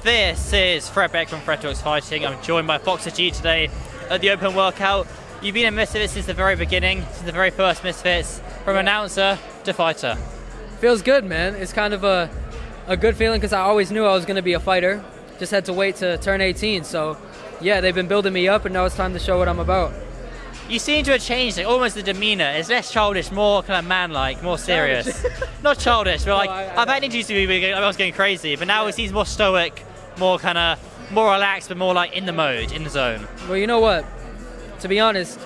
This is Fred Beck from Fred Talks Fighting. I'm joined by Foxer G today at the open workout. You've been in Misfits since the very beginning, since the very first Misfits, from announcer to fighter. Feels good, man. It's kind of a good feeling because I always knew I was going to be a fighter. Just had to wait to turn 18. So, yeah, they've been building me up, and now it's time to show what I'm about. You seem to have changed, like, almost the demeanor. It's less childish, more kind of man-like, more serious. Not childish, but like I've had interviews with you, I was going crazy, but now it seems more stoic, more kind of more relaxed, but more like in the mode, in the zone. Well, you know what? To be honest,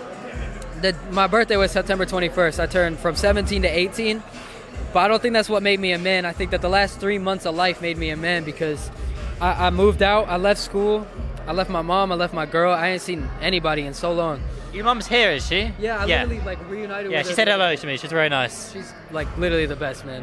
my birthday was September 21st. I turned from 17 to 18, but I don't think that's what made me a man. I think that the last 3 months of life made me a man because I moved out, I left school, I left my mom, I left my girl. I ain't seen anybody in so long. Your mum's here, is she? Yeah, I literally reunited with her. Yeah, she said hello to me. She's very nice. She's like literally the best, man.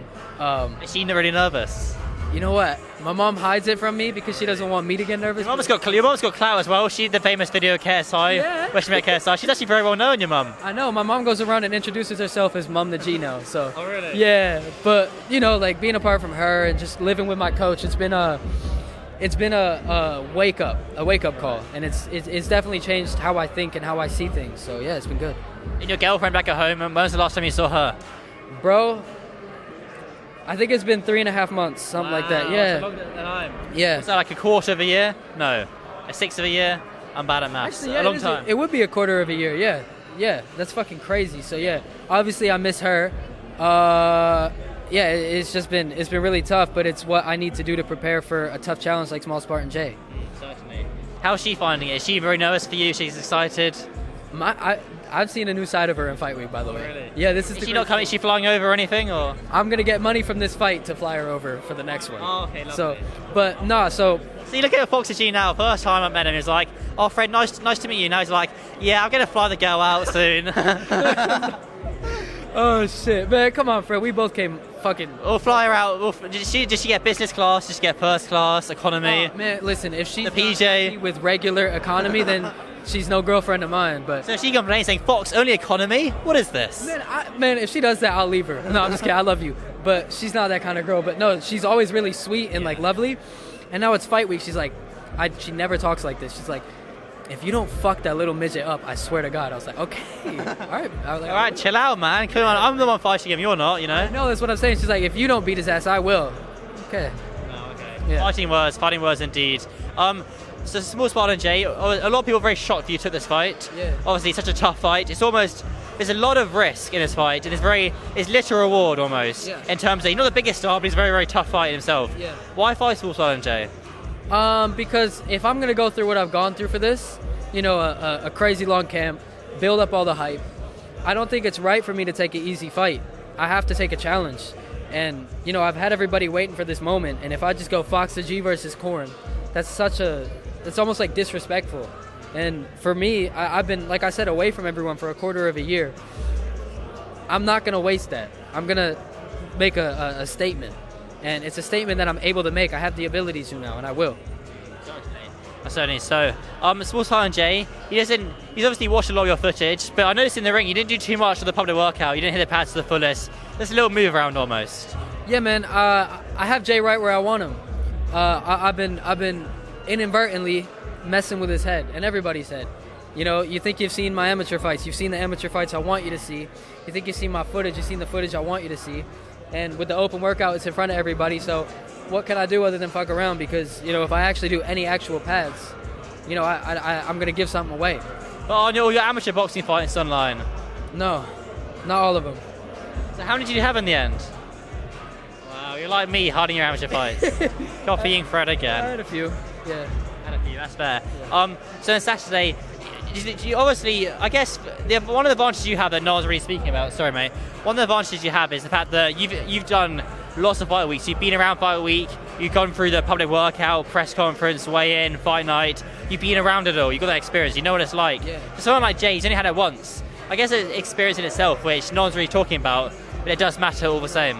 Is she really nervous? You know what? My mom hides it from me because she doesn't want me to get nervous. Your mum's got clout as well. She's the famous video KSI, where she met KSI. She's actually very well known, your mum. I know. My mom goes around and introduces herself as Mum the G now. So. Oh, really? Yeah, but you know, like being apart from her and just living with my coach, it's been a wake up call, and it's definitely changed how I think and how I see things. So yeah, it's been good. And your girlfriend back at home, when was the last time you saw her? Bro, I think it's been 3.5 months, something like that. Yeah. That's a long time. Yeah. Is that like a quarter of a year? No. A sixth of a year? I'm bad at maths. Actually, yeah, a long time. It would be a quarter of a year. Yeah. Yeah. That's fucking crazy. So yeah, obviously I miss her. Yeah, it's been really tough, but it's what I need to do to prepare for a tough challenge like Small Spartan J. Certainly. How's she finding it? Is she very nervous for you? She's excited? I've seen a new side of her in Fight Week, by the way. Really? Yeah, this is she not coming? Is she flying over or anything? Or I'm gonna get money from this fight to fly her over for the next one. Oh, okay, lovely. So, but no, so. See, look at Foxer G now. First time I met him, he was like, "Oh, Fred, nice to meet you." Now he's like, "Yeah, I'm gonna fly the girl out soon." Oh shit, man! Come on, Fred. We both came fucking. We'll fly her out. Did she get business class? Did she get first class, economy? Oh, man, listen. If she's the PJ with regular economy, then she's no girlfriend of mine. But so she complains saying, "Fox, only economy? What is this?" Man, if she does that, I'll leave her. No, I'm just kidding. I love you, but she's not that kind of girl. But no, she's always really sweet and like lovely. And now it's Fight Week. She's like, she never talks like this. She's like, if you don't fuck that little midget up, I swear to God. I was like, okay, all right. All right, chill out, man. Come on, I'm the one fighting him. You're not, you know. No, that's what I'm saying. She's like, if you don't beat his ass, I will. Okay. No, okay. Yeah. Fighting words indeed. So Small Spartan J, a lot of people are very shocked that you took this fight. Yeah. Obviously, it's such a tough fight. There's a lot of risk in this fight, and it's little reward almost. Yeah. In terms of, he's not the biggest star, but he's a very, very tough fight himself. Yeah. Why fight Small Spartan J? Because if I'm gonna go through what I've gone through for this, you know, a crazy long camp, build up all the hype, I don't think it's right for me to take an easy fight. I have to take a challenge. And, you know, I've had everybody waiting for this moment, and if I just go Foxer G versus Corn, it's almost like disrespectful. And for me, I've been, like I said, away from everyone for a quarter of a year. I'm not going to waste that. I'm going to make a statement. And it's a statement that I'm able to make. I have the ability to now, and I will. Certainly. So, Small Spartan J, he's obviously watched a lot of your footage, but I noticed in the ring you didn't do too much of the public workout. You didn't hit the pads to the fullest. There's a little move around almost. Yeah, man. I have Jay right where I want him. I've been inadvertently messing with his head and everybody's head. You know, you think you've seen my amateur fights. You've seen the amateur fights I want you to see. You think you've seen my footage. You've seen the footage I want you to see. And with the open workout, it's in front of everybody. So what can I do other than fuck around? Because, you know, if I actually do any actual pads, you know, I'm going to give something away. But on your amateur boxing fights online? No, not all of them. So how many did you have in the end? Wow, you're like me hiding your amateur fights. Copying Fred again. I had a few, yeah. Had a few, that's fair. Yeah. So on Saturday, you obviously, I guess, one of the advantages you have that no one's really speaking about, sorry mate, one of the advantages you have is the fact that you've done lots of fight weeks. You've been around Fight Week, you've gone through the public workout, press conference, weigh-in, fight night. You've been around it all. You've got that experience. You know what it's like. Yeah. For someone like Jay, he's only had it once. I guess it's an experience in itself, which no one's really talking about, but it does matter all the same.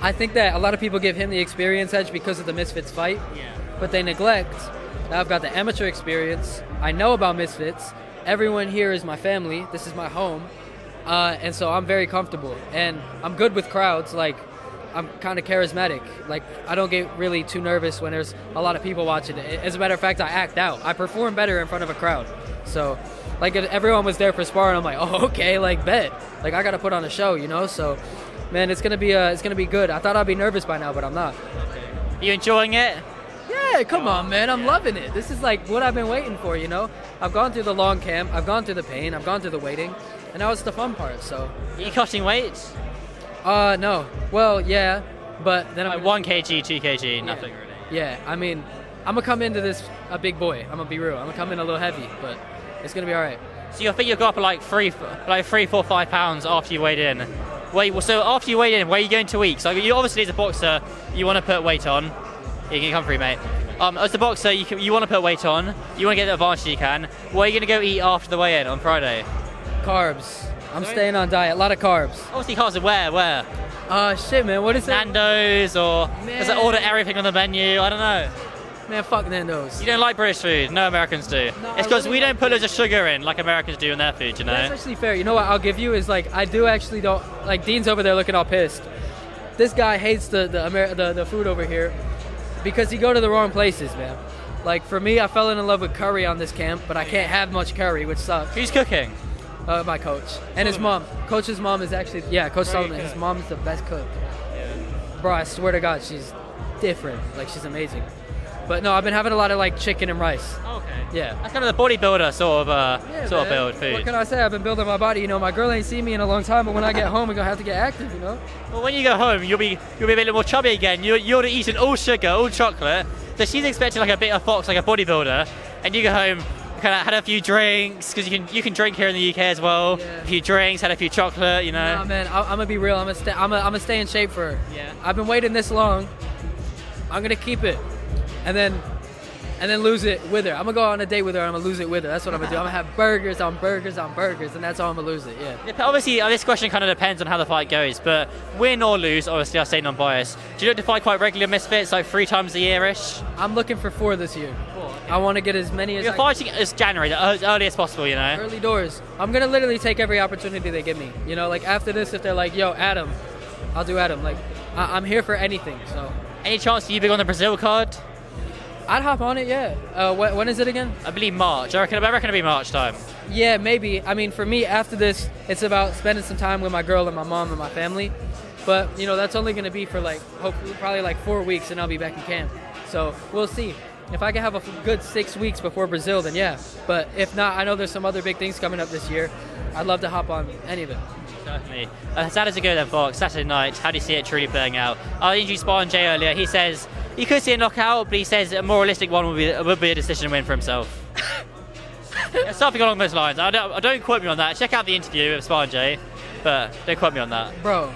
I think that a lot of people give him the experience edge because of the Misfits fight, but they neglect that I've got the amateur experience. I know about Misfits. Everyone here is my family. This is my home. And so I'm very comfortable. And I'm good with crowds. Like, I'm kind of charismatic. Like, I don't get really too nervous when there's a lot of people watching it. As a matter of fact, I act out. I perform better in front of a crowd. So, like, if everyone was there for sparring, I'm like, oh, okay, like, bet. Like, I got to put on a show, you know? So, man, it's gonna be good. I thought I'd be nervous by now, but I'm not. Are you enjoying it? Yeah, come on, man. I'm loving it. This is like what I've been waiting for, you know? I've gone through the long camp. I've gone through the pain. I've gone through the waiting. And now it's the fun part, so. Are you cutting weight? No. Well, yeah, but then Like 1 kg, 2 kg, nothing really. Yeah, I mean, I'm going to come into this a big boy. I'm going to be real. I'm going to come in a little heavy, but it's going to be all right. So you think you'll go up like 3, 4, 5 pounds after you weighed in? So after you weighed in, where are you going to eat? So you obviously, as a boxer, you want to put weight on. You can come through, mate. As a boxer, you want to put weight on. You want to get the advantage you can. Where are you going to go eat after the weigh-in on Friday? Carbs. I'm staying on diet. A lot of carbs. Obviously, carbs are where? Shit, man. What is it? Nando's, or Man. does it order everything on the menu? I don't know. Man, fuck Nando's. You don't like British food? No Americans do. No, It's because we don't put loads of sugar in like Americans do in their food, you know? That's actually fair. You know what I'll give you is, like, I do actually don't, like, Dean's over there looking all pissed. This guy hates the food over here because you go to the wrong places, man. Like, for me, I fell in love with curry on this camp, but I can't have much curry, which sucks. Who's cooking? My coach. And his mom. Coach's mom is actually, Coach Solomon. His mom is the best cook. Bro, I swear to God, she's different. Like, she's amazing. But no, I've been having a lot of, like, chicken and rice. Okay. Yeah. That's kind of the bodybuilder sort of build food. What can I say? I've been building my body. You know, my girl ain't seen me in a long time, but when I get home, we're going to have to get active, you know? Well, when you go home, you'll be a bit more chubby again. You're eating all sugar, all chocolate. So she's expecting like a bit of fox, like a bodybuilder, and you go home, kind of had a few drinks, because you can drink here in the UK as well. Yeah. A few drinks, had a few chocolate, you know. Nah, man, I'm gonna be real. I'm gonna stay in shape for her. Yeah. I've been waiting this long. I'm gonna keep it, and then lose it with her. I'm gonna go on a date with her. I'm gonna lose it with her. That's what I'm gonna do. I'm gonna have burgers on burgers on burgers, and that's how I'm gonna lose it. Yeah. Obviously, this question kind of depends on how the fight goes, but win or lose, obviously, I say non-biased. Do you look to fight quite regular Misfits, like 3 times a year-ish? I'm looking for 4 this year. I want to get as many as You're fighting as January, as early as possible, you know? Early doors. I'm gonna literally take every opportunity they give me. You know, like after this, if they're like, "Yo, Adam," I'll do Adam. Like, I'm here for anything. So. Any chance you big on the Brazil card? I'd hop on it, yeah. When is it again? I believe March. I reckon it'll be March time. Yeah, maybe. I mean, for me, after this, it's about spending some time with my girl and my mom and my family. But, you know, that's only going to be for, like, hopefully, probably, like, 4 weeks, and I'll be back in camp. So, we'll see. If I can have a good 6 weeks before Brazil, then yeah. But if not, I know there's some other big things coming up this year. I'd love to hop on any of it. Certainly. Saturday to go then, Fox. Saturday night. How do you see it truly playing out? I introduced Spartan Jay earlier. He says he could see a knockout, but he says a more realistic one would be a decision win for himself. Something along those lines. Don't quote me on that. Check out the interview with Spartan Jay, but don't quote me on that. Bro,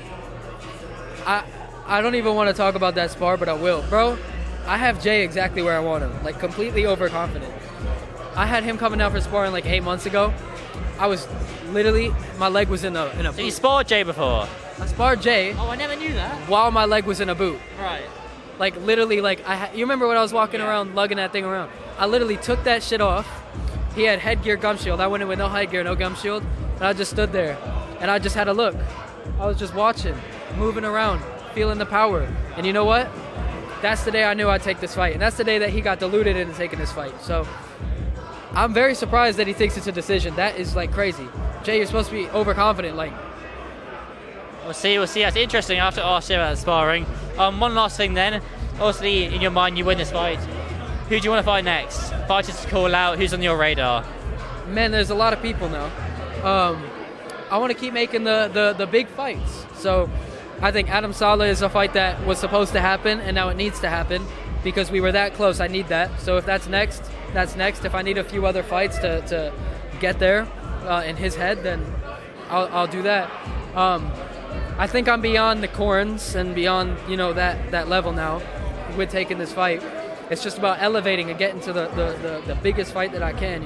I don't even want to talk about that spar, but I will. Bro, I have Jay exactly where I want him. Like, completely overconfident. I had him coming down for sparring like 8 months ago. I was literally, my leg was in a So boot. you sparred Jay before? I sparred Jay Oh, I never knew that. while my leg was in a boot. Right. Like, literally, like, you remember when I was walking around lugging that thing around? I literally took that shit off. He had headgear, gum shield. I went in with no headgear, no gum shield. And I just stood there. And I just had a look. I was just watching, moving around, feeling the power. And you know what? That's the day I knew I'd take this fight. And that's the day that he got deluded into taking this fight. So I'm very surprised that he thinks it's a decision. That is, like, crazy. Jay, you're supposed to be overconfident. Like, We'll see. That's interesting. I have to ask you about sparring. One last thing then. Obviously, in your mind, you win this fight. Who do you want to fight next? Fighters to call out. Who's on your radar? man, there's a lot of people now. I want to keep making the big fights. So I think Adam Saleh is a fight that was supposed to happen, and now it needs to happen because we were that close. I need that. So if that's next, that's next. If I need a few other fights to get there in his head, then I'll do that. I think I'm beyond the corns and beyond, that level now with taking this fight. It's just about elevating and getting to the biggest fight that I can,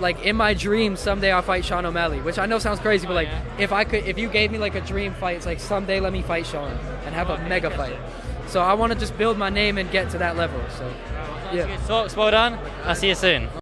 Like in my dream, someday I'll fight Sean O'Malley, which I know sounds crazy, but like if you gave me like a dream fight, it's like someday let me fight Sean and have a mega fight. So I want to just build my name and get to that level. So yeah. Talks, well done. I'll see you soon.